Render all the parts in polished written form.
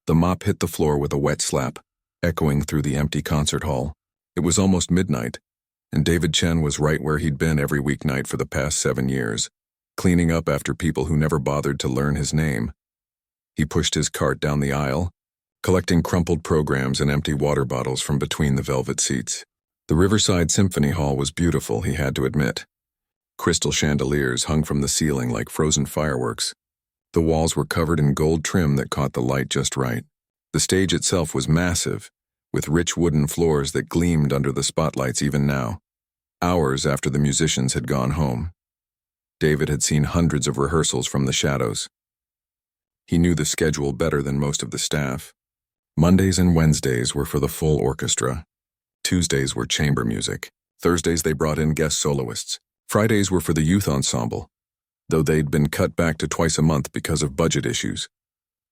The mop hit the floor with a wet slap, echoing through the empty concert hall. It was almost midnight, and David Chen was right where he'd been every weeknight for the past 7 years, cleaning up after people who never bothered to learn his name. He pushed his cart down the aisle, collecting crumpled programs and empty water bottles from between the velvet seats. The Riverside Symphony Hall was beautiful, he had to admit. Crystal chandeliers hung from the ceiling like frozen fireworks. The walls were covered in gold trim that caught the light just right. The stage itself was massive, with rich wooden floors that gleamed under the spotlights even now, hours after the musicians had gone home. David had seen hundreds of rehearsals from the shadows. He knew the schedule better than most of the staff. Mondays and Wednesdays were for the full orchestra. Tuesdays were chamber music. Thursdays they brought in guest soloists. Fridays were for the youth ensemble, though they'd been cut back to twice a month because of budget issues.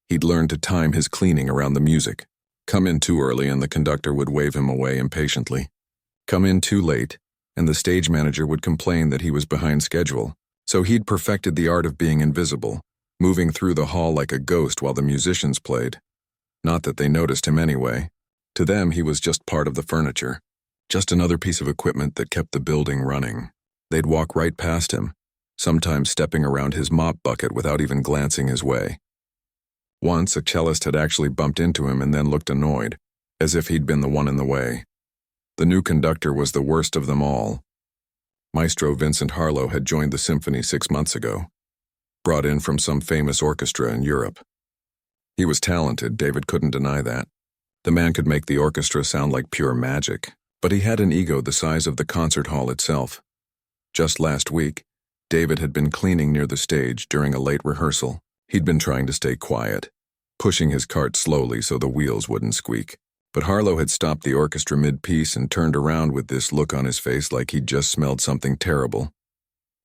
He'd learned to time his cleaning around the music. Come in too early and the conductor would wave him away impatiently. Come in too late, and the stage manager would complain that he was behind schedule. So he'd perfected the art of being invisible, moving through the hall like a ghost while the musicians played. Not that they noticed him anyway. To them, he was just part of the furniture, just another piece of equipment that kept the building running. They'd walk right past him, sometimes stepping around his mop bucket without even glancing his way. Once, a cellist had actually bumped into him and then looked annoyed, as if he'd been the one in the way. The new conductor was the worst of them all. Maestro Vincent Harlow had joined the symphony 6 months ago, brought in from some famous orchestra in Europe. He was talented, David couldn't deny that. The man could make the orchestra sound like pure magic, but he had an ego the size of the concert hall itself. Just last week, David had been cleaning near the stage during a late rehearsal. He'd been trying to stay quiet, pushing his cart slowly so the wheels wouldn't squeak. But Harlow had stopped the orchestra mid-piece and turned around with this look on his face like he'd just smelled something terrible.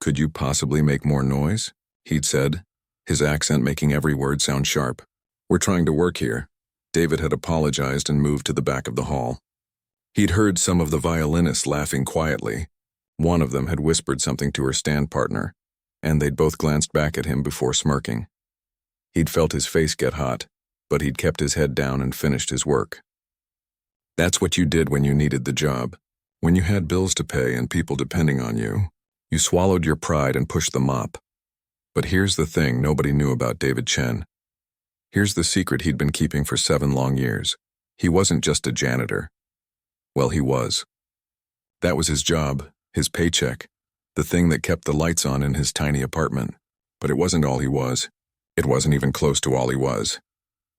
"Could you possibly make more noise?" he'd said, his accent making every word sound sharp. "We're trying to work here." David had apologized and moved to the back of the hall. He'd heard some of the violinists laughing quietly. One of them had whispered something to her stand partner, and they'd both glanced back at him before smirking. He'd felt his face get hot, but he'd kept his head down and finished his work. That's what you did when you needed the job. When you had bills to pay and people depending on you, you swallowed your pride and pushed the mop. But here's the thing nobody knew about David Chen. Here's the secret he'd been keeping for 7 long years. He wasn't just a janitor. Well, he was. That was his job, his paycheck, the thing that kept the lights on in his tiny apartment. But it wasn't all he was. It wasn't even close to all he was.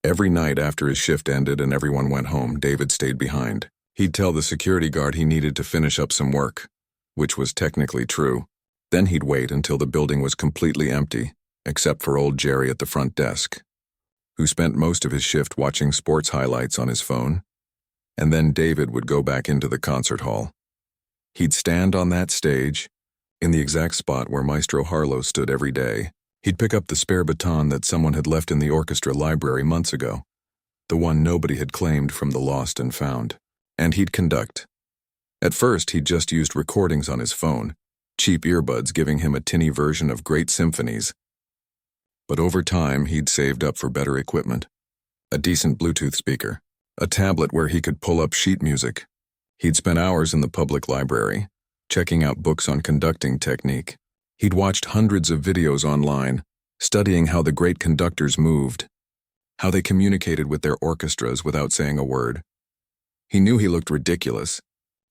Every night after his shift ended and everyone went home, David stayed behind. He'd tell the security guard he needed to finish up some work, which was technically true. Then he'd wait until the building was completely empty, except for old Jerry at the front desk, who spent most of his shift watching sports highlights on his phone. And then David would go back into the concert hall. He'd stand on that stage, in the exact spot where Maestro Harlow stood every day. He'd pick up the spare baton that someone had left in the orchestra library months ago, the one nobody had claimed from the lost and found. And he'd conduct. At first, he'd just used recordings on his phone, cheap earbuds giving him a tinny version of great symphonies. But over time, he'd saved up for better equipment. A decent Bluetooth speaker, a tablet where he could pull up sheet music. He'd spent hours in the public library, checking out books on conducting technique. He'd watched hundreds of videos online, studying how the great conductors moved, how they communicated with their orchestras without saying a word. He knew he looked ridiculous,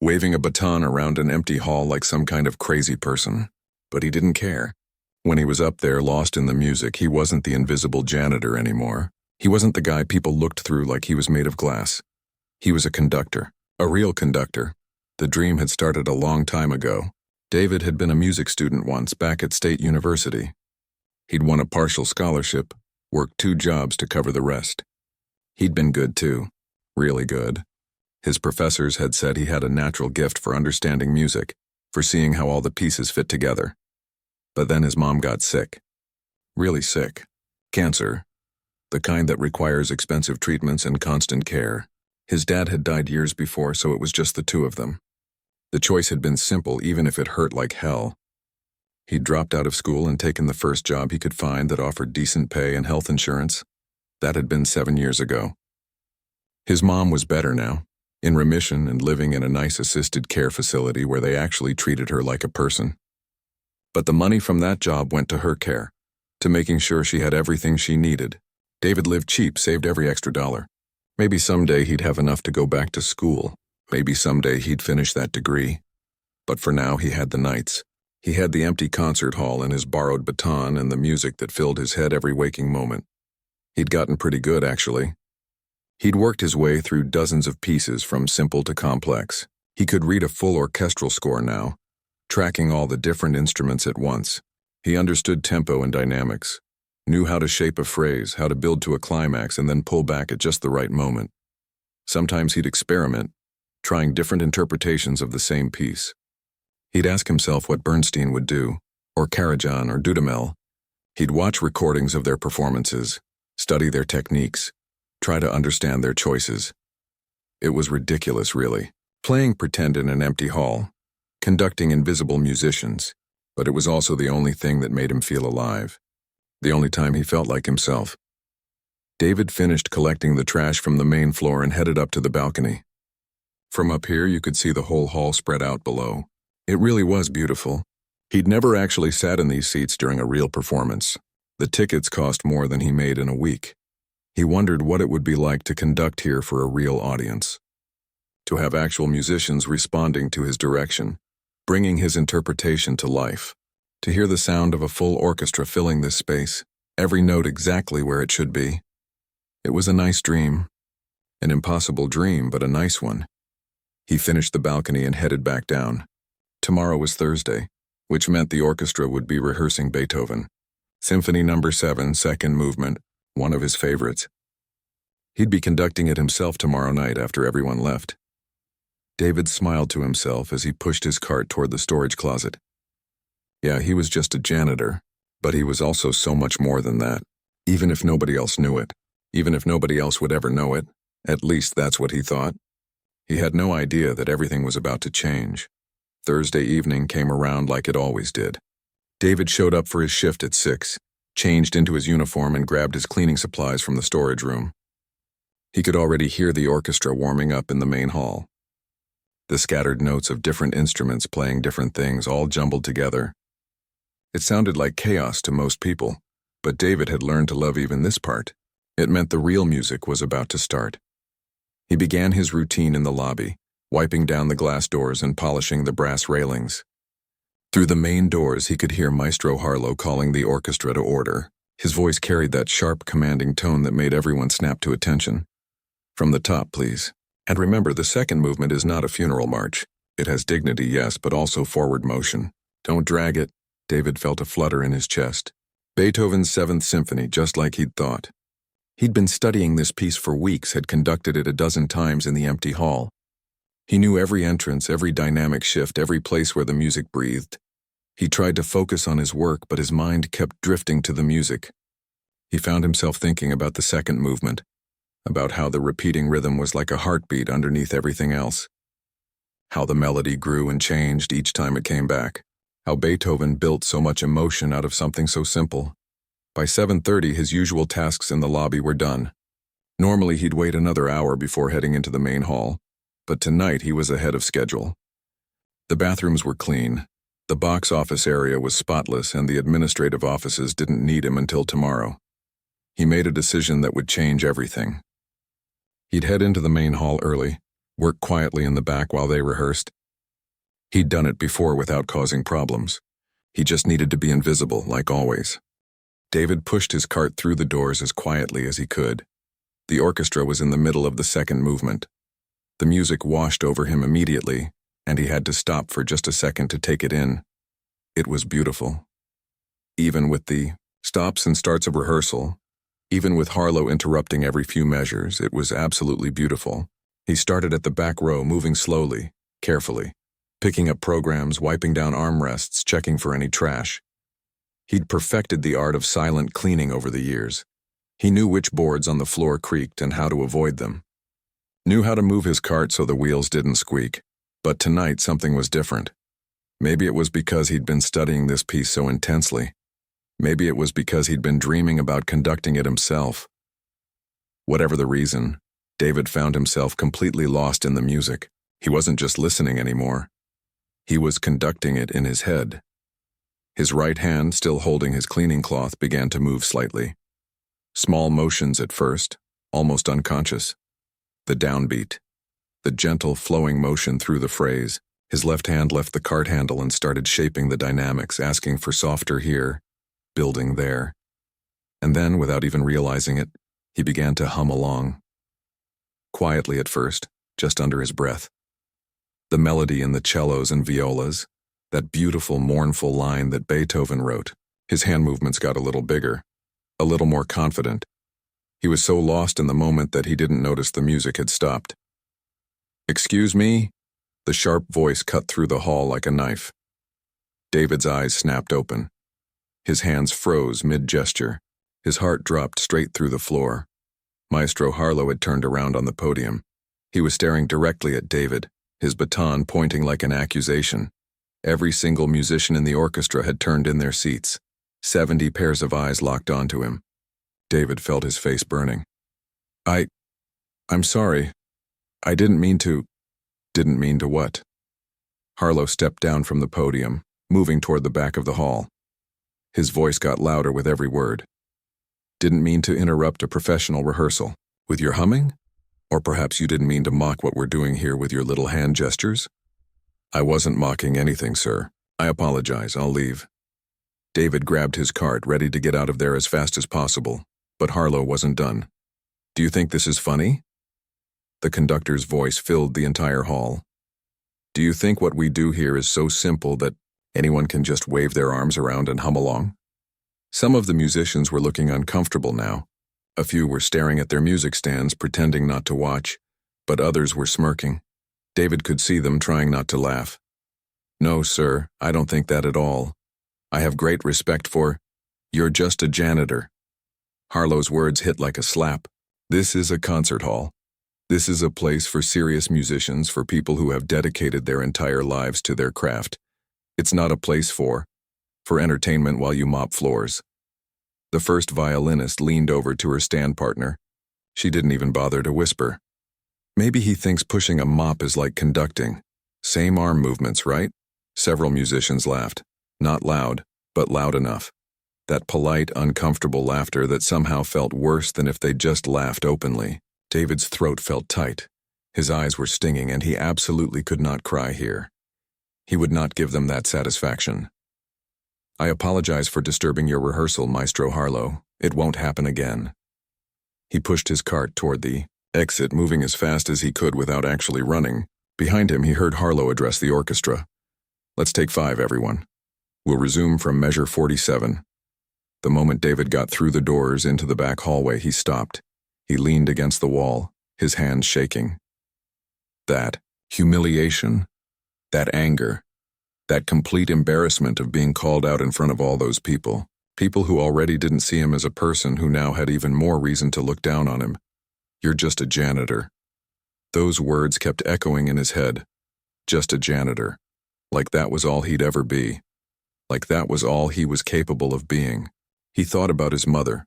waving a baton around an empty hall like some kind of crazy person, but he didn't care. When he was up there lost in the music, he wasn't the invisible janitor anymore. He wasn't the guy people looked through like he was made of glass. He was a conductor, a real conductor. The dream had started a long time ago. David had been a music student once back at State University. He'd won a partial scholarship, worked 2 jobs to cover the rest. He'd been good too, really good. His professors had said he had a natural gift for understanding music, for seeing how all the pieces fit together. But then his mom got sick. Really sick. Cancer. The kind that requires expensive treatments and constant care. His dad had died years before, so it was just the 2 of them. The choice had been simple, even if it hurt like hell. He'd dropped out of school and taken the first job he could find that offered decent pay and health insurance. That had been 7 years ago. His mom was better now, in remission and living in a nice assisted care facility where they actually treated her like a person. But the money from that job went to her care, to making sure she had everything she needed. David lived cheap, saved every extra dollar. Maybe someday he'd have enough to go back to school. Maybe someday he'd finish that degree. But for now, he had the nights. He had the empty concert hall and his borrowed baton and the music that filled his head every waking moment. He'd gotten pretty good, actually. He'd worked his way through dozens of pieces from simple to complex. He could read a full orchestral score now, tracking all the different instruments at once. He understood tempo and dynamics, knew how to shape a phrase, how to build to a climax and then pull back at just the right moment. Sometimes he'd experiment, trying different interpretations of the same piece. He'd ask himself what Bernstein would do, or Karajan or Dudamel. He'd watch recordings of their performances, study their techniques, try to understand their choices. It was ridiculous, really, playing pretend in an empty hall, conducting invisible musicians, but it was also the only thing that made him feel alive, the only time he felt like himself. David finished collecting the trash from the main floor and headed up to the balcony. From up here, you could see the whole hall spread out below. It really was beautiful. He'd never actually sat in these seats during a real performance. The tickets cost more than he made in a week. He wondered what it would be like to conduct here for a real audience. To have actual musicians responding to his direction, bringing his interpretation to life. To hear the sound of a full orchestra filling this space, every note exactly where it should be. It was a nice dream. An impossible dream, but a nice one. He finished the balcony and headed back down. Tomorrow was Thursday, which meant the orchestra would be rehearsing Beethoven. Symphony No. 7, second movement, one of his favorites. He'd be conducting it himself tomorrow night after everyone left. David smiled to himself as he pushed his cart toward the storage closet. Yeah, he was just a janitor, but he was also so much more than that. Even if nobody else knew it, even if nobody else would ever know it, at least that's what he thought. He had no idea that everything was about to change. Thursday evening came around like it always did. David showed up for his shift at 6, changed into his uniform and grabbed his cleaning supplies from the storage room. He could already hear the orchestra warming up in the main hall. The scattered notes of different instruments playing different things all jumbled together. It sounded like chaos to most people, but David had learned to love even this part. It meant the real music was about to start. He began his routine in the lobby, wiping down the glass doors and polishing the brass railings. Through the main doors, he could hear Maestro Harlow calling the orchestra to order. His voice carried that sharp, commanding tone that made everyone snap to attention. From the top, please. And remember, the second movement is not a funeral march. It has dignity, yes, but also forward motion. Don't drag it. David felt a flutter in his chest. Beethoven's 7th Symphony, just like he'd thought. He'd been studying this piece for weeks, had conducted it a dozen times in the empty hall. He knew every entrance, every dynamic shift, every place where the music breathed. He tried to focus on his work, but his mind kept drifting to the music. He found himself thinking about the second movement, about how the repeating rhythm was like a heartbeat underneath everything else. How the melody grew and changed each time it came back. How Beethoven built so much emotion out of something so simple. By 7:30, his usual tasks in the lobby were done. Normally, he'd wait another hour before heading into the main hall, but tonight he was ahead of schedule. The bathrooms were clean, the box office area was spotless, and the administrative offices didn't need him until tomorrow. He made a decision that would change everything. He'd head into the main hall early, work quietly in the back while they rehearsed. He'd done it before without causing problems. He just needed to be invisible, like always. David pushed his cart through the doors as quietly as he could. The orchestra was in the middle of the second movement. The music washed over him immediately, and he had to stop for just a second to take it in. It was beautiful. Even with the stops and starts of rehearsal, even with Harlow interrupting every few measures, it was absolutely beautiful. He started at the back row, moving slowly, carefully, picking up programs, wiping down armrests, checking for any trash. He'd perfected the art of silent cleaning over the years. He knew which boards on the floor creaked and how to avoid them. Knew how to move his cart so the wheels didn't squeak. But tonight something was different. Maybe it was because he'd been studying this piece so intensely. Maybe it was because he'd been dreaming about conducting it himself. Whatever the reason, David found himself completely lost in the music. He wasn't just listening anymore. He was conducting it in his head. His right hand, still holding his cleaning cloth, began to move slightly. Small motions at first, almost unconscious. The downbeat. The gentle, flowing motion through the phrase. His left hand left the cart handle and started shaping the dynamics, asking for softer here, building there. And then, without even realizing it, he began to hum along. Quietly at first, just under his breath. The melody in the cellos and violas, that beautiful, mournful line that Beethoven wrote. His hand movements got a little bigger, a little more confident. He was so lost in the moment that he didn't notice the music had stopped. "Excuse me?" The sharp voice cut through the hall like a knife. David's eyes snapped open. His hands froze mid-gesture. His heart dropped straight through the floor. Maestro Harlow had turned around on the podium. He was staring directly at David, his baton pointing like an accusation. Every single musician in the orchestra had turned in their seats. 70 pairs of eyes locked onto him. David felt his face burning. I'm sorry. I didn't mean to. Didn't mean to what? Harlow stepped down from the podium, moving toward the back of the hall. His voice got louder with every word. Didn't mean to interrupt a professional rehearsal. With your humming? Or perhaps you didn't mean to mock what we're doing here with your little hand gestures? I wasn't mocking anything, sir. I apologize, I'll leave. David grabbed his cart, ready to get out of there as fast as possible, but Harlow wasn't done. Do you think this is funny? The conductor's voice filled the entire hall. Do you think what we do here is so simple that anyone can just wave their arms around and hum along? Some of the musicians were looking uncomfortable now. A few were staring at their music stands, pretending not to watch, but others were smirking. David could see them trying not to laugh. No, sir, I don't think that at all. I have great respect for... You're just a janitor. Harlow's words hit like a slap. This is a concert hall. This is a place for serious musicians, for people who have dedicated their entire lives to their craft. It's not a place for entertainment while you mop floors. The first violinist leaned over to her stand partner. She didn't even bother to whisper. Maybe he thinks pushing a mop is like conducting. Same arm movements, right? Several musicians laughed. Not loud, but loud enough. That polite, uncomfortable laughter that somehow felt worse than if they'd just laughed openly. David's throat felt tight. His eyes were stinging, and he absolutely could not cry here. He would not give them that satisfaction. I apologize for disturbing your rehearsal, Maestro Harlow. It won't happen again. He pushed his cart toward the exit, moving as fast as he could without actually running. Behind him, he heard Harlow address the orchestra. Let's take 5, everyone. We'll resume from measure 47. The moment David got through the doors into the back hallway, he stopped. He leaned against the wall, his hands shaking. That humiliation, that anger, that complete embarrassment of being called out in front of all those people who already didn't see him as a person, who now had even more reason to look down on him. You're just a janitor. Those words kept echoing in his head. Just a janitor. Like that was all he'd ever be. Like that was all he was capable of being. He thought about his mother,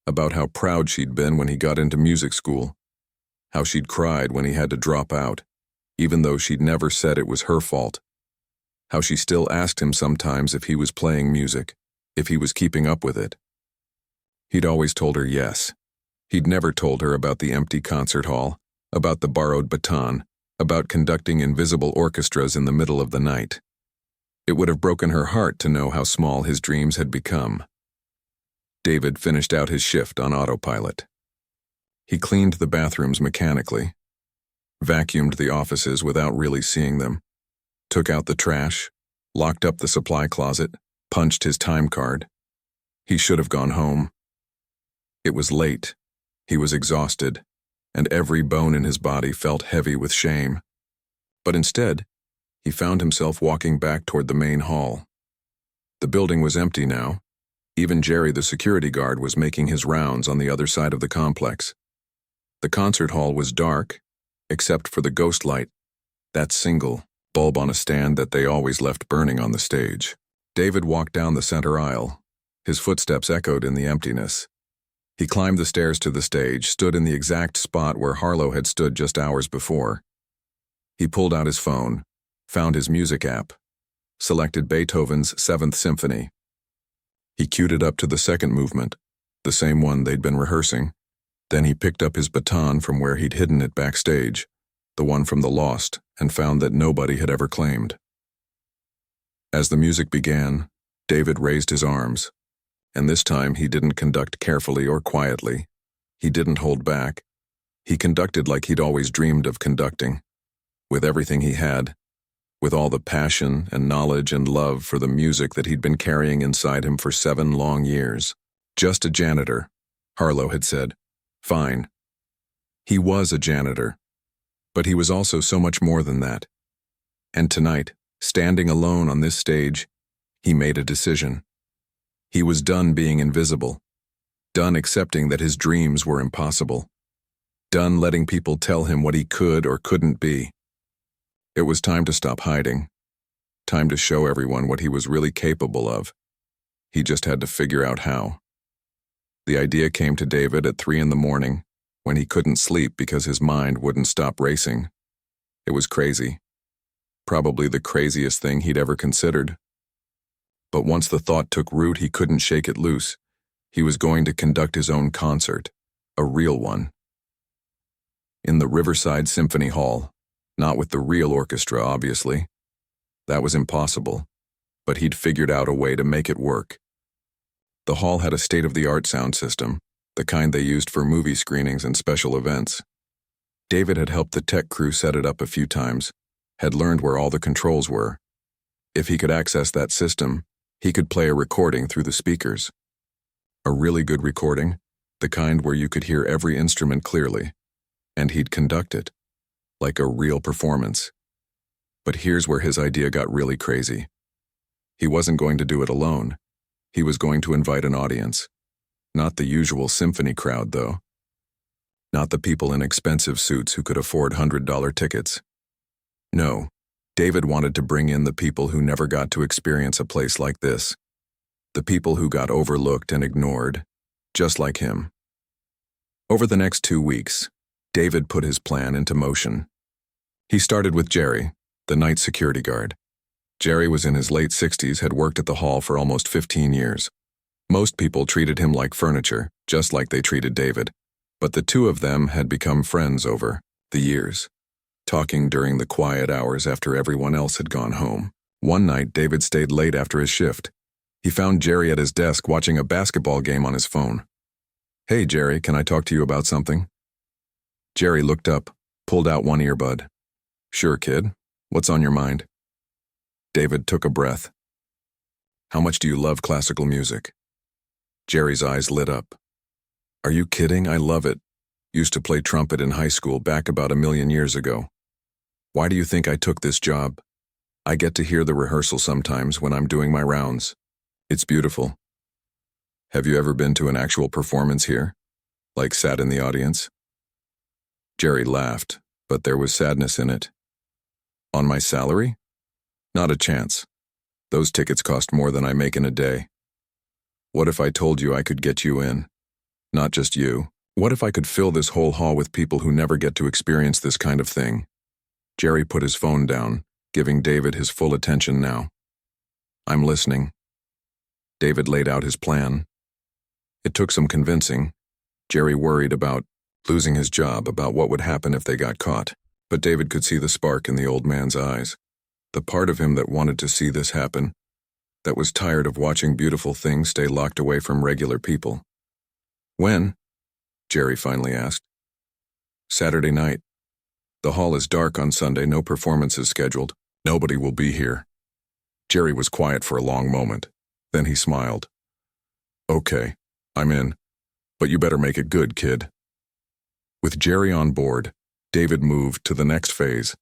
about how proud she'd been when he got into music school, how she'd cried when he had to drop out, even though she'd never said it was her fault, how she still asked him sometimes if he was playing music, if he was keeping up with it. He'd always told her yes. He'd never told her about the empty concert hall, about the borrowed baton, about conducting invisible orchestras in the middle of the night. It would have broken her heart to know how small his dreams had become. David finished out his shift on autopilot. He cleaned the bathrooms mechanically, vacuumed the offices without really seeing them, took out the trash, locked up the supply closet, punched his time card. He should have gone home. It was late. He was exhausted, and every bone in his body felt heavy with shame. But instead, he found himself walking back toward the main hall. The building was empty now. Even Jerry, the security guard, was making his rounds on the other side of the complex. The concert hall was dark, except for the ghost light, that single bulb on a stand that they always left burning on the stage. David walked down the center aisle. His footsteps echoed in the emptiness. He climbed the stairs to the stage, stood in the exact spot where Harlow had stood just hours before. He pulled out his phone, found his music app, selected Beethoven's Seventh Symphony. He cued it up to the second movement, the same one they'd been rehearsing. Then he picked up his baton from where he'd hidden it backstage, the one from the Lost, and found that nobody had ever claimed. As the music began, David raised his arms, and this time he didn't conduct carefully or quietly. He didn't hold back. He conducted like he'd always dreamed of conducting, with everything he had, with all the passion and knowledge and love for the music that he'd been carrying inside him for 7 long years. Just a janitor, Harlow had said. Fine. He was a janitor, but he was also so much more than that. And tonight, standing alone on this stage, he made a decision. He was done being invisible, done accepting that his dreams were impossible, done letting people tell him what he could or couldn't be. It was time to stop hiding, time to show everyone what he was really capable of. He just had to figure out how. The idea came to David at 3 a.m, when he couldn't sleep because his mind wouldn't stop racing. It was crazy. Probably the craziest thing he'd ever considered. But once the thought took root, he couldn't shake it loose. He was going to conduct his own concert, a real one. In the Riverside Symphony Hall, not with the real orchestra, obviously. That was impossible, but he'd figured out a way to make it work. The hall had a state-of-the-art sound system, the kind they used for movie screenings and special events. David had helped the tech crew set it up a few times, had learned where all the controls were. If he could access that system, he could play a recording through the speakers. A really good recording, the kind where you could hear every instrument clearly, and he'd conduct it, like a real performance. But here's where his idea got really crazy. He wasn't going to do it alone. He was going to invite an audience. Not the usual symphony crowd, though. Not the people in expensive suits who could afford $100 tickets. No, David wanted to bring in the people who never got to experience a place like this. The people who got overlooked and ignored, just like him. Over the next 2 weeks, David put his plan into motion. He started with Jerry, the night security guard. Jerry was in his late 60s, had worked at the hall for almost 15 years. Most people treated him like furniture, just like they treated David. But the two of them had become friends over the years, talking during the quiet hours after everyone else had gone home. One night, David stayed late after his shift. He found Jerry at his desk watching a basketball game on his phone. "Hey, Jerry, can I talk to you about something?" Jerry looked up, pulled out one earbud. "Sure, kid. What's on your mind?" David took a breath. "How much do you love classical music?" Jerry's eyes lit up. "Are you kidding? I love it. Used to play trumpet in high school back about 1,000,000 years ago. Why do you think I took this job? I get to hear the rehearsal sometimes when I'm doing my rounds. It's beautiful. Have you ever been to an actual performance here? Like sat in the audience?" Jerry laughed, but there was sadness in it. "On my salary? Not a chance. Those tickets cost more than I make in a day. What if I told you I could get you in? Not just you. What if I could fill this whole hall with people who never get to experience this kind of thing?" Jerry put his phone down, giving David his full attention now. "I'm listening." David laid out his plan. It took some convincing. Jerry worried about losing his job, about what would happen if they got caught. But David could see the spark in the old man's eyes. The part of him that wanted to see this happen, that was tired of watching beautiful things stay locked away from regular people. "When?" Jerry finally asked. "Saturday night. The hall is dark on Sunday, no performances scheduled. Nobody will be here." Jerry was quiet for a long moment. Then he smiled. "Okay, I'm in. But you better make it good, kid." With Jerry on board, David moved to the next phase.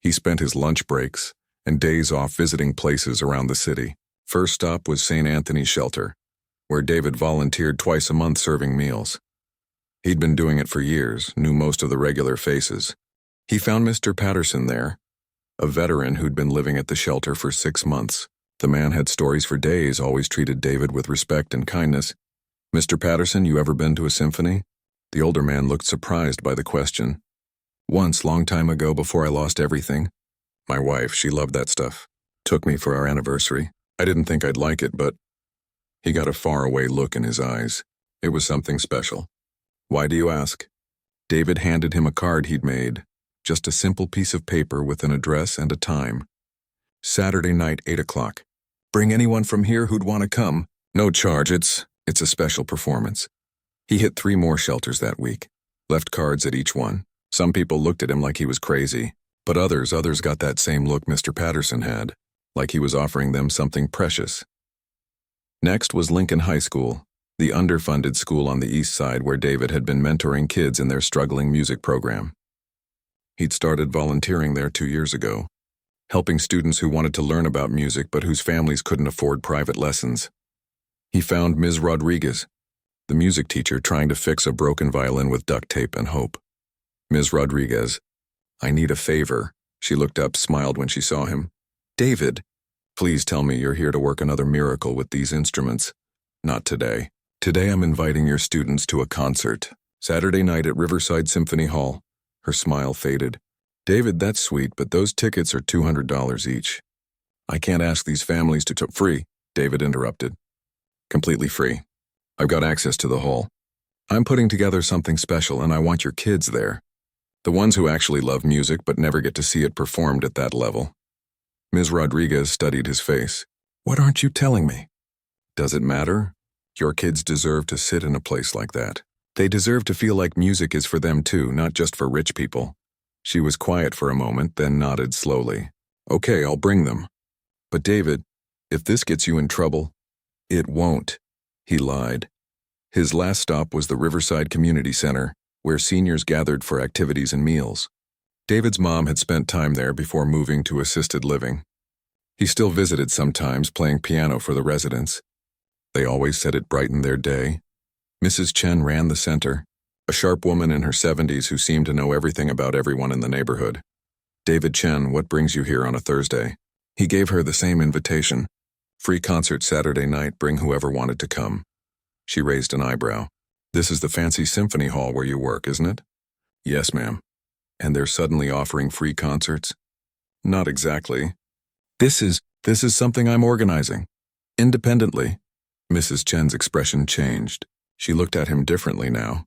He spent his lunch breaks and days off visiting places around the city. First stop was St. Anthony's Shelter, where David volunteered twice a month serving meals. He'd been doing it for years, knew most of the regular faces. He found Mr. Patterson there, a veteran who'd been living at the shelter for 6 months. The man had stories for days, always treated David with respect and kindness. Mr. Patterson, you ever been to a symphony? The older man looked surprised by the question. Once, long time ago, before I lost everything. My wife, she loved that stuff. Took me for our anniversary. I didn't think I'd like it, but he got a faraway look in his eyes. It was something special. Why do you ask? David handed him a card he'd made. Just a simple piece of paper with an address and a time. Saturday night, 8 o'clock. Bring anyone from here who'd want to come. No charge, it's a special performance. He hit 3 more shelters that week. Left cards at each one. Some people looked at him like he was crazy, but others got that same look Mr. Patterson had, like he was offering them something precious. Next was Lincoln High School, the underfunded school on the east side where David had been mentoring kids in their struggling music program. He'd started volunteering there 2 years ago, helping students who wanted to learn about music but whose families couldn't afford private lessons. He found Ms. Rodriguez, the music teacher, trying to fix a broken violin with duct tape and hope. Ms. Rodriguez, I need a favor. She looked up, smiled when she saw him. David, please tell me you're here to work another miracle with these instruments. Not today. Today I'm inviting your students to a concert. Saturday night at Riverside Symphony Hall. Her smile faded. David, that's sweet, but those tickets are $200 each. I can't ask these families to free, David interrupted. Completely free. I've got access to the hall. I'm putting together something special and I want your kids there. The ones who actually love music but never get to see it performed at that level. Ms. Rodriguez studied his face. What aren't you telling me? Does it matter? Your kids deserve to sit in a place like that. They deserve to feel like music is for them too, not just for rich people. She was quiet for a moment, then nodded slowly. Okay, I'll bring them. But David, if this gets you in trouble, it won't. He lied. His last stop was the Riverside Community Center, where seniors gathered for activities and meals. David's mom had spent time there before moving to assisted living. He still visited sometimes, playing piano for the residents. They always said it brightened their day. Mrs. Chen ran the center, a sharp woman in her 70s who seemed to know everything about everyone in the neighborhood. David Chen, what brings you here on a Thursday? He gave her the same invitation. Free concert Saturday night, bring whoever wanted to come. She raised an eyebrow. This is the fancy symphony hall where you work, isn't it? Yes, ma'am. And they're suddenly offering free concerts? Not exactly. This is something I'm organizing. Independently. Mrs. Chen's expression changed. She looked at him differently now,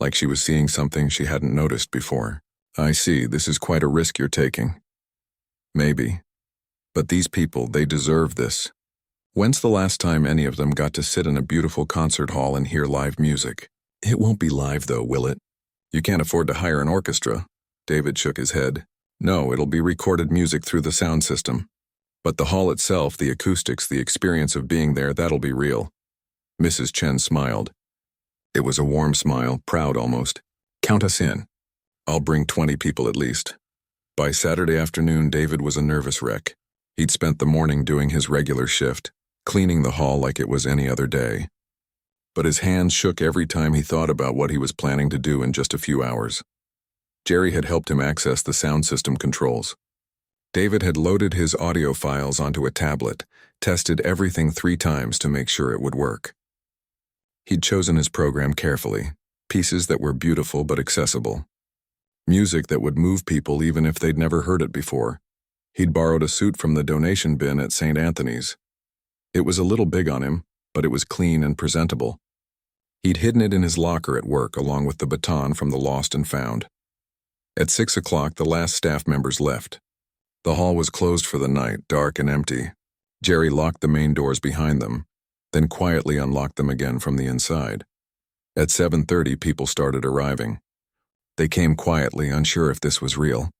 like she was seeing something she hadn't noticed before. I see, this is quite a risk you're taking. Maybe. But these people, they deserve this. When's the last time any of them got to sit in a beautiful concert hall and hear live music? It won't be live though, will it? You can't afford to hire an orchestra. David shook his head. No, it'll be recorded music through the sound system. But the hall itself, the acoustics, the experience of being there, that'll be real. Mrs. Chen smiled. It was a warm smile, proud almost. Count us in. I'll bring 20 people at least. By Saturday afternoon, David was a nervous wreck. He'd spent the morning doing his regular shift, cleaning the hall like it was any other day. But his hands shook every time he thought about what he was planning to do in just a few hours. Jerry had helped him access the sound system controls. David had loaded his audio files onto a tablet, tested everything 3 times to make sure it would work. He'd chosen his program carefully, pieces that were beautiful but accessible. Music that would move people even if they'd never heard it before. He'd borrowed a suit from the donation bin at St. Anthony's. It was a little big on him, but it was clean and presentable. He'd hidden it in his locker at work along with the baton from the lost and found. At 6 o'clock, the last staff members left. The hall was closed for the night, dark and empty. Jerry locked the main doors behind them, then quietly unlocked them again from the inside. At 7:30, people started arriving. They came quietly, unsure if this was real.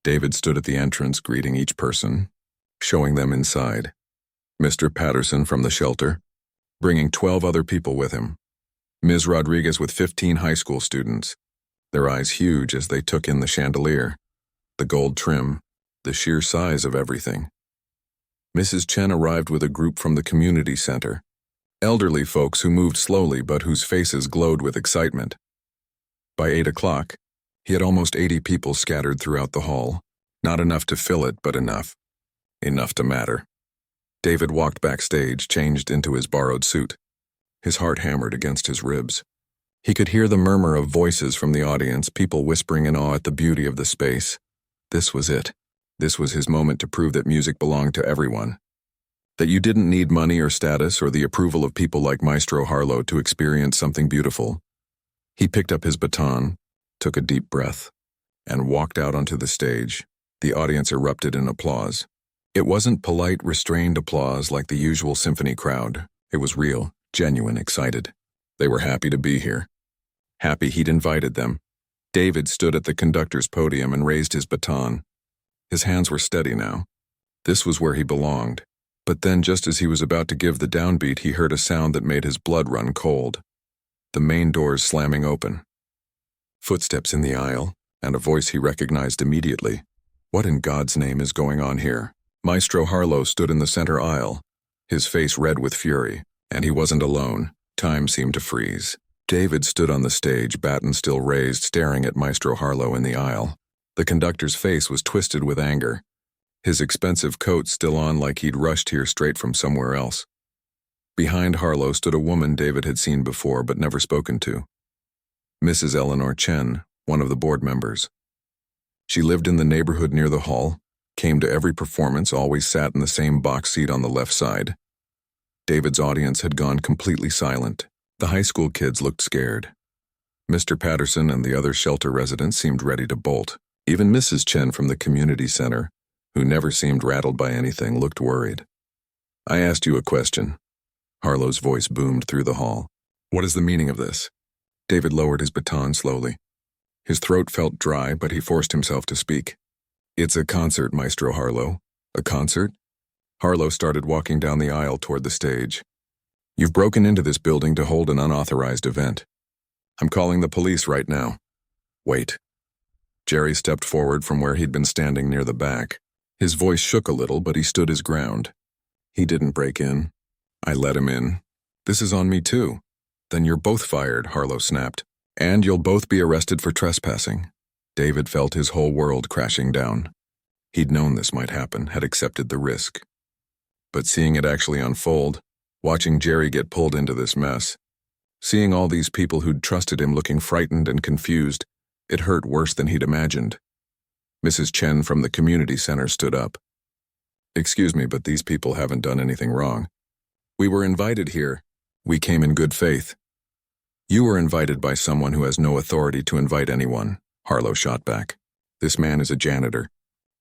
David stood at the entrance, greeting each person, showing them inside. Mr. Patterson from the shelter, bringing 12 other people with him. Ms. Rodriguez with 15 high school students, their eyes huge as they took in the chandelier, the gold trim, the sheer size of everything. Mrs. Chen arrived with a group from the community center, elderly folks who moved slowly but whose faces glowed with excitement. By 8 o'clock, he had almost 80 people scattered throughout the hall, not enough to fill it, but enough. Enough to matter. David walked backstage, changed into his borrowed suit. His heart hammered against his ribs. He could hear the murmur of voices from the audience, people whispering in awe at the beauty of the space. This was it. This was his moment to prove that music belonged to everyone. That you didn't need money or status or the approval of people like Maestro Harlow to experience something beautiful. He picked up his baton, took a deep breath, and walked out onto the stage. The audience erupted in applause. It wasn't polite, restrained applause like the usual symphony crowd. It was real, genuine, excited. They were happy to be here. Happy he'd invited them. David stood at the conductor's podium and raised his baton. His hands were steady now. This was where he belonged. But then, just as he was about to give the downbeat, he heard a sound that made his blood run cold. The main doors slamming open. Footsteps in the aisle, and a voice he recognized immediately. What in God's name is going on here? Maestro Harlow stood in the center aisle, his face red with fury, and he wasn't alone. Time seemed to freeze. David stood on the stage, baton still raised, staring at Maestro Harlow in the aisle. The conductor's face was twisted with anger, his expensive coat still on like he'd rushed here straight from somewhere else. Behind Harlow stood a woman David had seen before but never spoken to. Mrs. Eleanor Chen, one of the board members. She lived in the neighborhood near the hall, came to every performance, always sat in the same box seat on the left side. David's audience had gone completely silent. The high school kids looked scared. Mr. Patterson and the other shelter residents seemed ready to bolt. Even Mrs. Chen from the community center, who never seemed rattled by anything, looked worried. I asked you a question. Harlow's voice boomed through the hall. What is the meaning of this? David lowered his baton slowly. His throat felt dry, but he forced himself to speak. It's a concert, Maestro Harlow. A concert? Harlow started walking down the aisle toward the stage. You've broken into this building to hold an unauthorized event. I'm calling the police right now. Wait. Jerry stepped forward from where he'd been standing near the back. His voice shook a little, but he stood his ground. He didn't break in. I let him in. This is on me too. Then you're both fired, Harlow snapped. And you'll both be arrested for trespassing. David felt his whole world crashing down. He'd known this might happen, had accepted the risk. But seeing it actually unfold, watching Jerry get pulled into this mess, seeing all these people who'd trusted him looking frightened and confused, it hurt worse than he'd imagined. Mrs. Chen from the community center stood up. Excuse me, but these people haven't done anything wrong. We were invited here. We came in good faith. You were invited by someone who has no authority to invite anyone, Harlow shot back. This man is a janitor.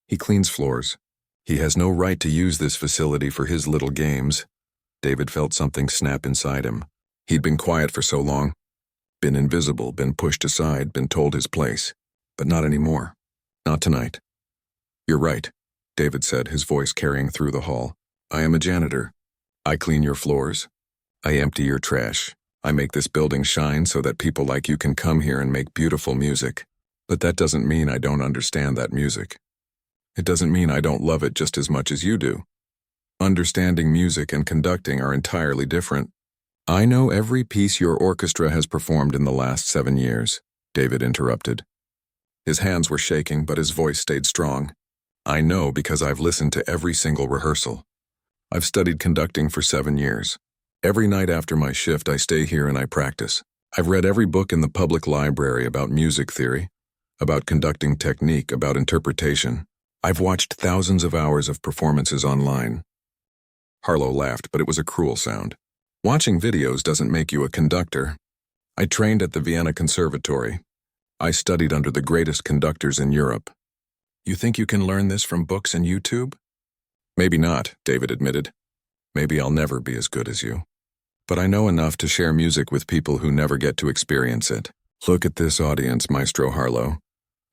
He cleans floors. He has no right to use this facility for his little games. David felt something snap inside him. He'd been quiet for so long. Been invisible, been pushed aside, been told his place. But not anymore. Not tonight. You're right, David said, his voice carrying through the hall. I am a janitor. I clean your floors. I empty your trash. I make this building shine so that people like you can come here and make beautiful music. But that doesn't mean I don't understand that music. It doesn't mean I don't love it just as much as you do. Understanding music and conducting are entirely different. I know every piece your orchestra has performed in the last 7 years, David interrupted. His hands were shaking, but his voice stayed strong. I know because I've listened to every single rehearsal. I've studied conducting for 7 years. Every night after my shift, I stay here and I practice. I've read every book in the public library about music theory, about conducting technique, about interpretation. I've watched thousands of hours of performances online. Harlow laughed, but it was a cruel sound. Watching videos doesn't make you a conductor. I trained at the Vienna Conservatory. I studied under the greatest conductors in Europe. You think you can learn this from books and YouTube? Maybe not, David admitted. Maybe I'll never be as good as you. But I know enough to share music with people who never get to experience it. Look at this audience, Maestro Harlow.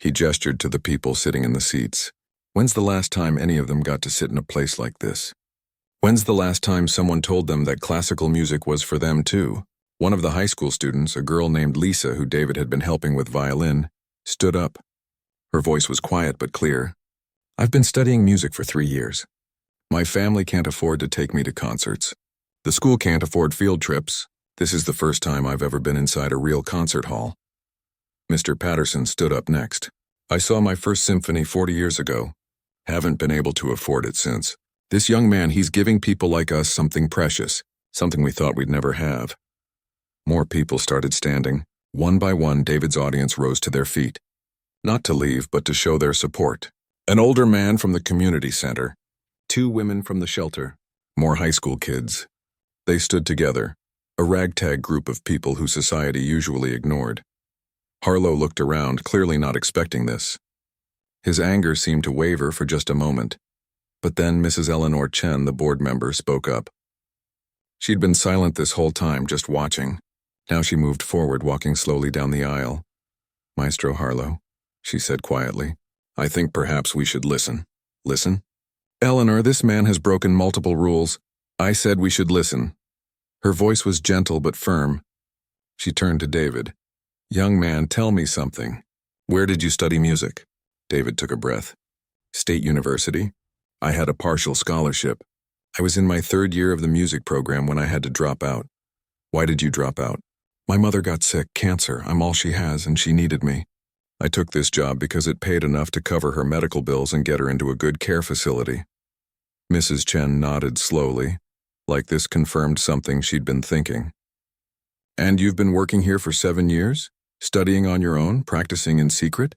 He gestured to the people sitting in the seats. When's the last time any of them got to sit in a place like this? When's the last time someone told them that classical music was for them too? One of the high school students, a girl named Lisa who David had been helping with violin, stood up. Her voice was quiet but clear. I've been studying music for 3 years. My family can't afford to take me to concerts. The school can't afford field trips. This is the first time I've ever been inside a real concert hall. Mr. Patterson stood up next. I saw my first symphony 40 years ago. Haven't been able to afford it since. This young man, he's giving people like us something precious, something we thought we'd never have. More people started standing. One by one, David's audience rose to their feet. Not to leave, but to show their support. An older man from the community center. 2 women from the shelter. More high school kids. They stood together, a ragtag group of people who society usually ignored. Harlow looked around, clearly not expecting this. His anger seemed to waver for just a moment. But then Mrs. Eleanor Chen, the board member, spoke up. She'd been silent this whole time, just watching. Now she moved forward, walking slowly down the aisle. "Maestro Harlow," she said quietly, "I think perhaps we should listen." "Listen?" "Eleanor, this man has broken multiple rules. I said we should listen." Her voice was gentle but firm. She turned to David. "Young man, tell me something. Where did you study music?" David took a breath. "State University. I had a partial scholarship. I was in my 3rd year of the music program when I had to drop out." "Why did you drop out?" "My mother got sick, cancer. I'm all she has, and she needed me. I took this job because it paid enough to cover her medical bills and get her into a good care facility." Mrs. Chen nodded slowly, like this confirmed something she'd been thinking. "And you've been working here for 7 years? Studying on your own, practicing in secret?"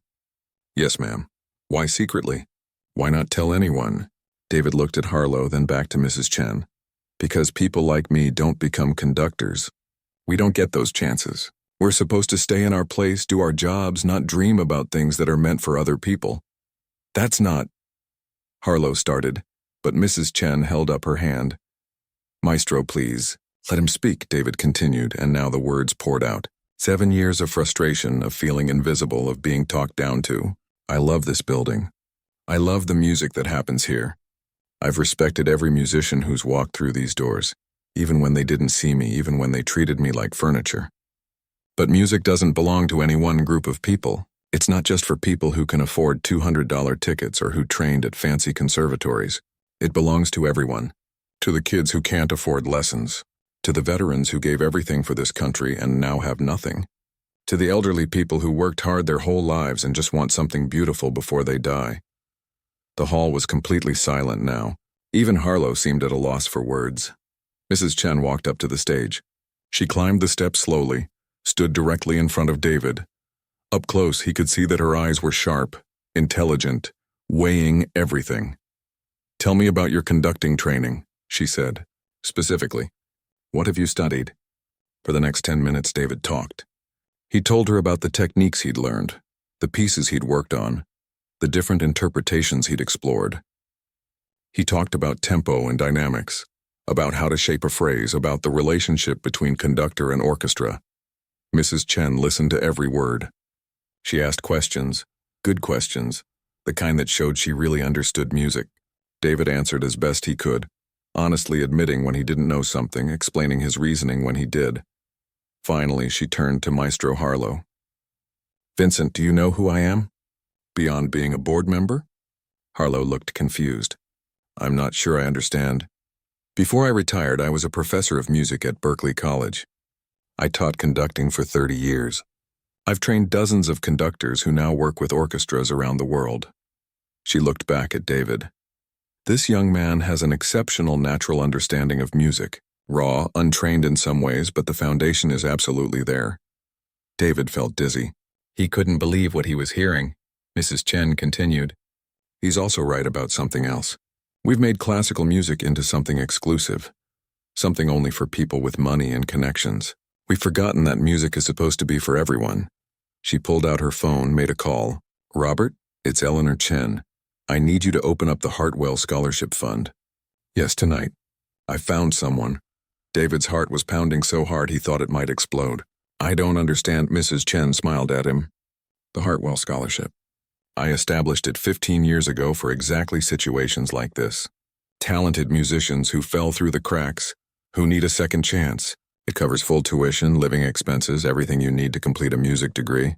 "Yes, ma'am." "Why secretly? Why not tell anyone?" David looked at Harlow, then back to Mrs. Chen. "Because people like me don't become conductors. We don't get those chances. We're supposed to stay in our place, do our jobs, not dream about things that are meant for other people." "That's not—" Harlow started, but Mrs. Chen held up her hand. "Maestro, please. Let him speak," David continued, and now the words poured out. 7 years of frustration, of feeling invisible, of being talked down to. I love this building. I love the music that happens here. I've respected every musician who's walked through these doors, even when they didn't see me, even when they treated me like furniture. But music doesn't belong to any one group of people. It's not just for people who can afford $200 tickets or who trained at fancy conservatories. It belongs to everyone. To the kids who can't afford lessons. To the veterans who gave everything for this country and now have nothing. To the elderly people who worked hard their whole lives and just want something beautiful before they die. The hall was completely silent now. Even Harlow seemed at a loss for words. Mrs. Chen walked up to the stage. She climbed the steps slowly, stood directly in front of David. Up close, he could see that her eyes were sharp, intelligent, weighing everything. "Tell me about your conducting training," she said. "Specifically, what have you studied?" For the next 10 minutes, David talked. He told her about the techniques he'd learned, the pieces he'd worked on, the different interpretations he'd explored. He talked about tempo and dynamics, about how to shape a phrase, about the relationship between conductor and orchestra. Mrs. Chen listened to every word. She asked questions, good questions, the kind that showed she really understood music. David answered as best he could, honestly admitting when he didn't know something, explaining his reasoning when he did. Finally, she turned to Maestro Harlow. "Vincent, do you know who I am? Beyond being a board member?" Harlow looked confused. "I'm not sure I understand. Before I retired, I was a professor of music at Berklee College. I taught conducting for 30 years. I've trained dozens of conductors who now work with orchestras around the world." She looked back at David. "This young man has an exceptional natural understanding of music, raw, untrained in some ways, but the foundation is absolutely there." David felt dizzy. He couldn't believe what he was hearing. Mrs. Chen continued. "He's also right about something else. We've made classical music into something exclusive, something only for people with money and connections. We've forgotten that music is supposed to be for everyone." She pulled out her phone, made a call. "Robert, it's Eleanor Chen. I need you to open up the Hartwell Scholarship Fund." "Yes, tonight. I found someone." David's heart was pounding so hard he thought it might explode. "I don't understand." Mrs. Chen smiled at him. "The Hartwell Scholarship. I established it 15 years ago for exactly situations like this. Talented musicians who fell through the cracks, who need a second chance. It covers full tuition, living expenses, everything you need to complete a music degree."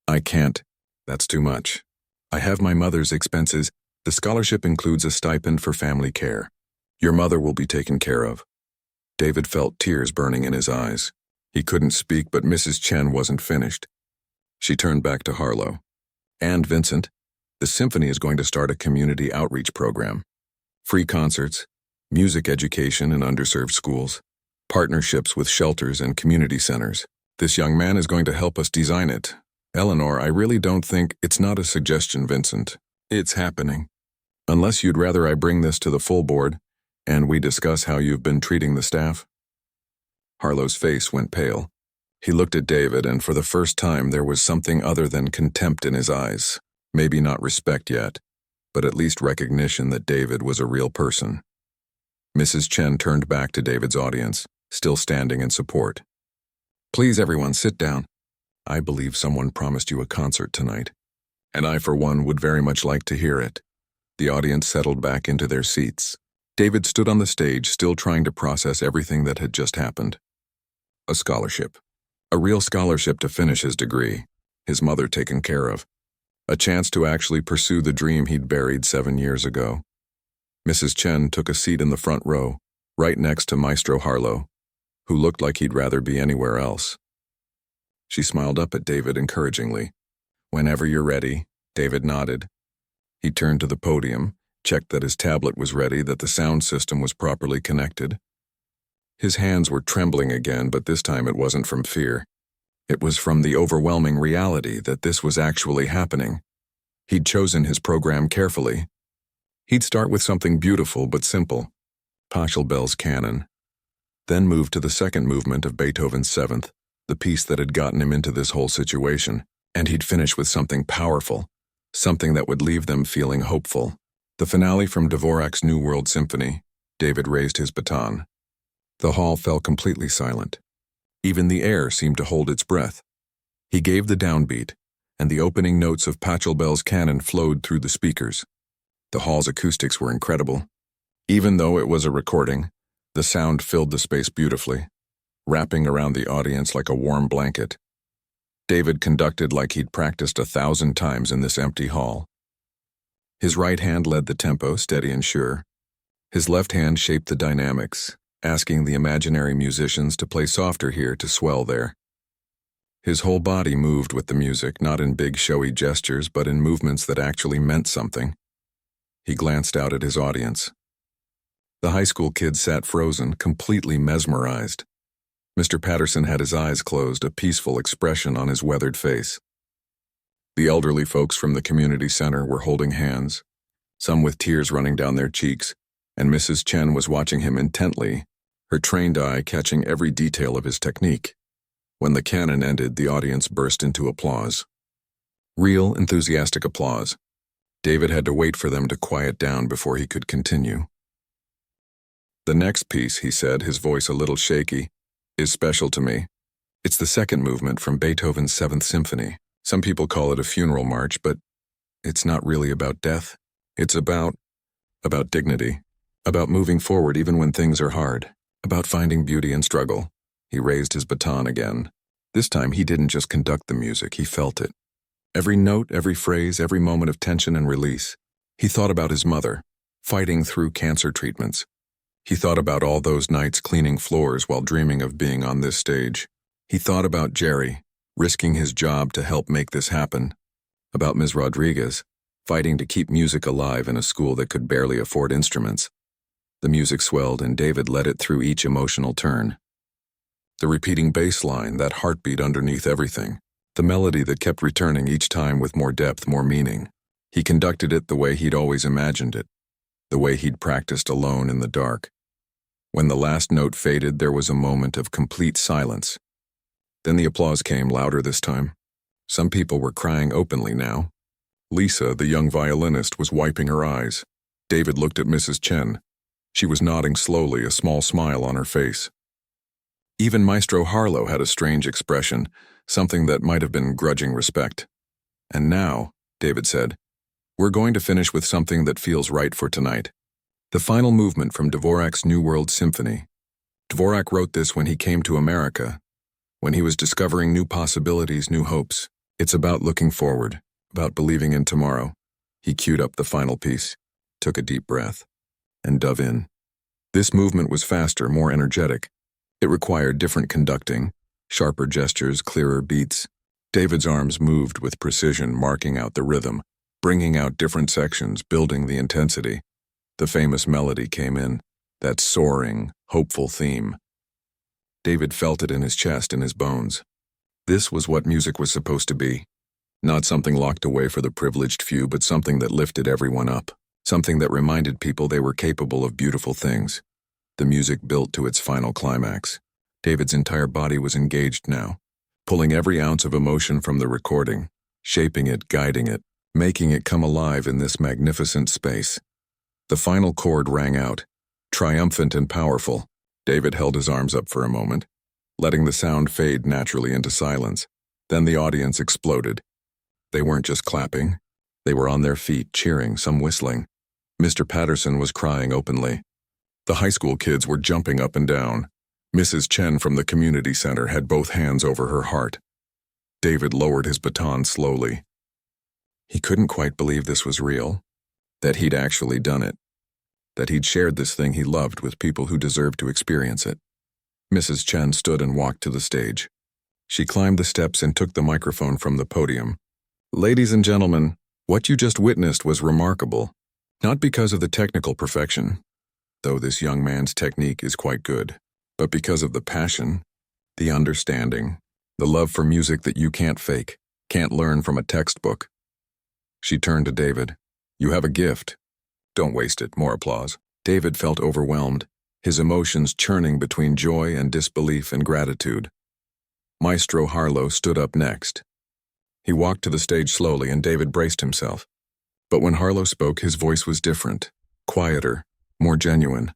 "I can't. That's too much. I have my mother's expenses. The scholarship includes a stipend for family care. Your mother will be taken care of." David felt tears burning in his eyes. He couldn't speak, but Mrs. Chen wasn't finished. She turned back to Harlow. "And Vincent, the symphony is going to start a community outreach program. Free concerts, music education in underserved schools. partnerships with shelters and community centers. This young man is going to help us design it. Eleanor, I really don't think it's not a suggestion, Vincent. It's happening. Unless you'd rather I bring this to the full board and we discuss how you've been treating the staff. Harlow's face went pale. He looked at David, and for the first time there was something other than contempt in his eyes. Maybe not respect yet, but at least recognition that David was a real person. Mrs. Chen turned back to David's audience, still standing in support. Please, everyone, sit down. I believe someone promised you a concert tonight, and I, for one, would very much like to hear it. The audience settled back into their seats. David stood on the stage, still trying to process everything that had just happened. A scholarship. A real scholarship to finish his degree, his mother taken care of. A chance to actually pursue the dream he'd buried 7 years ago. Mrs. Chen took a seat in the front row, right next to Maestro Harlow, who looked like he'd rather be anywhere else. She smiled up at David encouragingly. Whenever you're ready, David nodded. He turned to the podium, checked that his tablet was ready, that the sound system was properly connected. His hands were trembling again, but this time it wasn't from fear. It was from the overwhelming reality that this was actually happening. He'd chosen his program carefully. He'd start with something beautiful but simple, Pachelbel's Canon, then move to the second movement of Beethoven's Seventh, the piece that had gotten him into this whole situation, and he'd finish with something powerful, something that would leave them feeling hopeful. The finale from Dvorak's New World Symphony. David raised his baton. The hall fell completely silent. Even the air seemed to hold its breath. He gave the downbeat, and the opening notes of Pachelbel's Canon flowed through the speakers. The hall's acoustics were incredible. Even though it was a recording, the sound filled the space beautifully, wrapping around the audience like a warm blanket. David conducted like he'd practiced 1,000 times in this empty hall. His right hand led the tempo, steady and sure. His left hand shaped the dynamics, asking the imaginary musicians to play softer here to swell there. His whole body moved with the music, not in big showy gestures, but in movements that actually meant something. He glanced out at his audience. The high school kids sat frozen, completely mesmerized. Mr. Patterson had his eyes closed, a peaceful expression on his weathered face. The elderly folks from the community center were holding hands, some with tears running down their cheeks, and Mrs. Chen was watching him intently, her trained eye catching every detail of his technique. When the canon ended, the audience burst into applause. Real, enthusiastic applause. David had to wait for them to quiet down before he could continue. The next piece, he said, his voice a little shaky, is special to me. It's the second movement from Beethoven's Seventh Symphony. Some people call it a funeral march, but it's not really about death. It's about dignity. About moving forward even when things are hard. About finding beauty in struggle. He raised his baton again. This time he didn't just conduct the music, he felt it. Every note, every phrase, every moment of tension and release. He thought about his mother, fighting through cancer treatments. He thought about all those nights cleaning floors while dreaming of being on this stage. He thought about Jerry, risking his job to help make this happen. About Ms. Rodriguez, fighting to keep music alive in a school that could barely afford instruments. The music swelled, and David led it through each emotional turn. The repeating bass line, that heartbeat underneath everything. The melody that kept returning each time with more depth, more meaning. He conducted it the way he'd always imagined it, the way he'd practiced alone in the dark. When the last note faded, there was a moment of complete silence. Then the applause came, louder this time. Some people were crying openly now. Lisa, the young violinist, was wiping her eyes. David looked at Mrs. Chen. She was nodding slowly, a small smile on her face. Even Maestro Harlow had a strange expression, something that might have been grudging respect. And now, David said, we're going to finish with something that feels right for tonight. The final movement from Dvorak's New World Symphony. Dvorak wrote this when he came to America, when he was discovering new possibilities, new hopes. It's about looking forward, about believing in tomorrow. He queued up the final piece, took a deep breath, and dove in. This movement was faster, more energetic. It required different conducting, sharper gestures, clearer beats. David's arms moved with precision, marking out the rhythm, bringing out different sections, building the intensity. The famous melody came in, that soaring, hopeful theme. David felt it in his chest, in his bones. This was what music was supposed to be. Not something locked away for the privileged few, but something that lifted everyone up. Something that reminded people they were capable of beautiful things. The music built to its final climax. David's entire body was engaged now, pulling every ounce of emotion from the recording, shaping it, guiding it, making it come alive in this magnificent space. The final chord rang out, triumphant and powerful. David held his arms up for a moment, letting the sound fade naturally into silence. Then the audience exploded. They weren't just clapping. They were on their feet, cheering, some whistling. Mr. Patterson was crying openly. The high school kids were jumping up and down. Mrs. Chen from the community center had both hands over her heart. David lowered his baton slowly. He couldn't quite believe this was real, that he'd actually done it, that he'd shared this thing he loved with people who deserved to experience it. Mrs. Chen stood and walked to the stage. She climbed the steps and took the microphone from the podium. Ladies and gentlemen, what you just witnessed was remarkable, not because of the technical perfection, though this young man's technique is quite good, but because of the passion, the understanding, the love for music that you can't fake, can't learn from a textbook. She turned to David. You have a gift. Don't waste it. More applause. David felt overwhelmed, his emotions churning between joy and disbelief and gratitude. Maestro Harlow stood up next. He walked to the stage slowly and David braced himself. But when Harlow spoke, his voice was different, quieter, more genuine.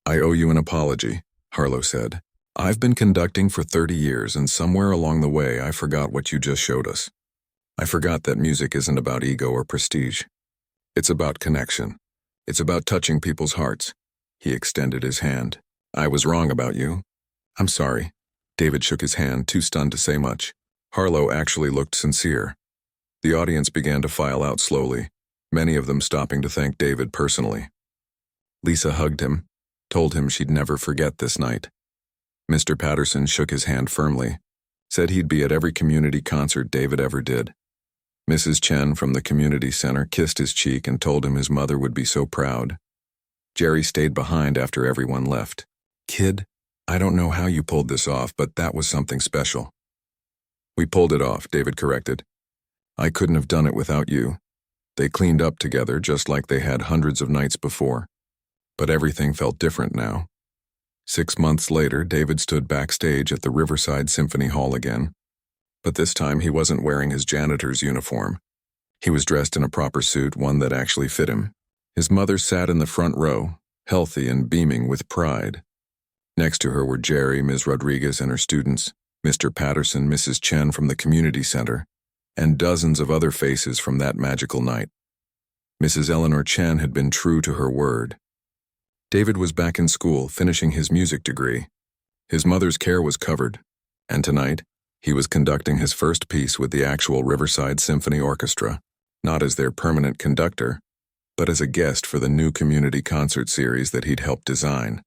I owe you an apology, Harlow said. I've been conducting for 30 years and somewhere along the way I forgot what you just showed us. I forgot that music isn't about ego or prestige. It's about connection. It's about touching people's hearts. He extended his hand. I was wrong about you. I'm sorry. David shook his hand, too stunned to say much. Harlow actually looked sincere. The audience began to file out slowly, many of them stopping to thank David personally. Lisa hugged him, told him she'd never forget this night. Mr. Patterson shook his hand firmly, said he'd be at every community concert David ever did. Mrs. Chen from the community center kissed his cheek and told him his mother would be so proud. Jerry stayed behind after everyone left. Kid, I don't know how you pulled this off, but that was something special. We pulled it off, David corrected. I couldn't have done it without you. They cleaned up together just like they had hundreds of nights before. But everything felt different now. 6 months later, David stood backstage at the Riverside Symphony Hall again. But this time he wasn't wearing his janitor's uniform. He was dressed in a proper suit, one that actually fit him. His mother sat in the front row, healthy and beaming with pride. Next to her were Jerry, Ms. Rodriguez and her students, Mr. Patterson, Mrs. Chen from the community center, and dozens of other faces from that magical night. Mrs. Eleanor Chen had been true to her word. David was back in school, finishing his music degree. His mother's care was covered, and tonight, he was conducting his first piece with the actual Riverside Symphony Orchestra, not as their permanent conductor, but as a guest for the new community concert series that he'd helped design.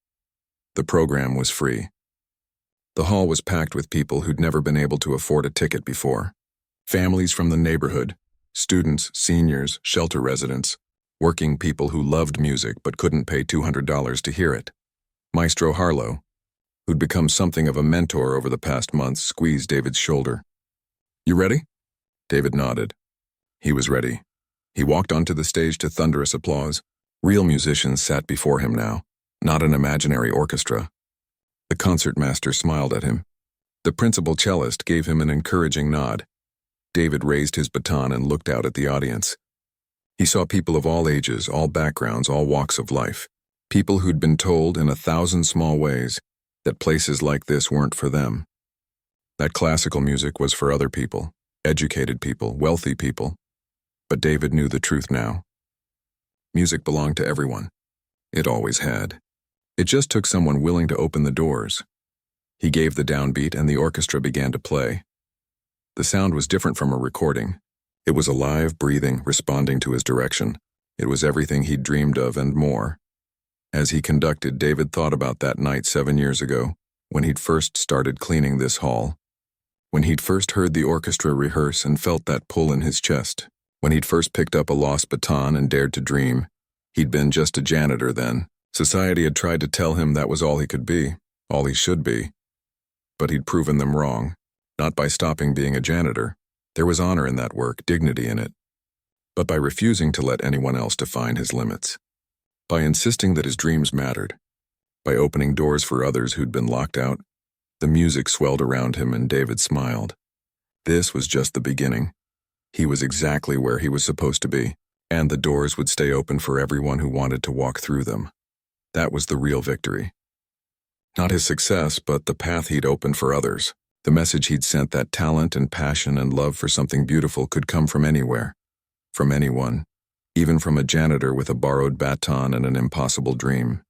The program was free. The hall was packed with people who'd never been able to afford a ticket before. Families from the neighborhood, students, seniors, shelter residents, working people who loved music but couldn't pay $200 to hear it. Maestro Harlow, who'd become something of a mentor over the past months, squeezed David's shoulder. You ready? David nodded. He was ready. He walked onto the stage to thunderous applause. Real musicians sat before him now, not an imaginary orchestra. The concertmaster smiled at him. The principal cellist gave him an encouraging nod. David raised his baton and looked out at the audience. He saw people of all ages, all backgrounds, all walks of life. People who'd been told in 1,000 small ways that places like this weren't for them. That classical music was for other people, educated people, wealthy people. But David knew the truth now. Music belonged to everyone. It always had. It just took someone willing to open the doors. He gave the downbeat and the orchestra began to play. The sound was different from a recording. It was alive, breathing, responding to his direction. It was everything he'd dreamed of and more. As he conducted, David thought about that night 7 years ago, when he'd first started cleaning this hall. When he'd first heard the orchestra rehearse and felt that pull in his chest. When he'd first picked up a lost baton and dared to dream. He'd been just a janitor then. Society had tried to tell him that was all he could be, all he should be. But he'd proven them wrong, not by stopping being a janitor. There was honor in that work, dignity in it, but by refusing to let anyone else define his limits. By insisting that his dreams mattered. By opening doors for others who'd been locked out. The music swelled around him and David smiled. This was just the beginning. He was exactly where he was supposed to be, and the doors would stay open for everyone who wanted to walk through them. That was the real victory. Not his success, but the path he'd opened for others. The message he'd sent that talent and passion and love for something beautiful could come from anywhere. From anyone. Even from a janitor with a borrowed baton and an impossible dream.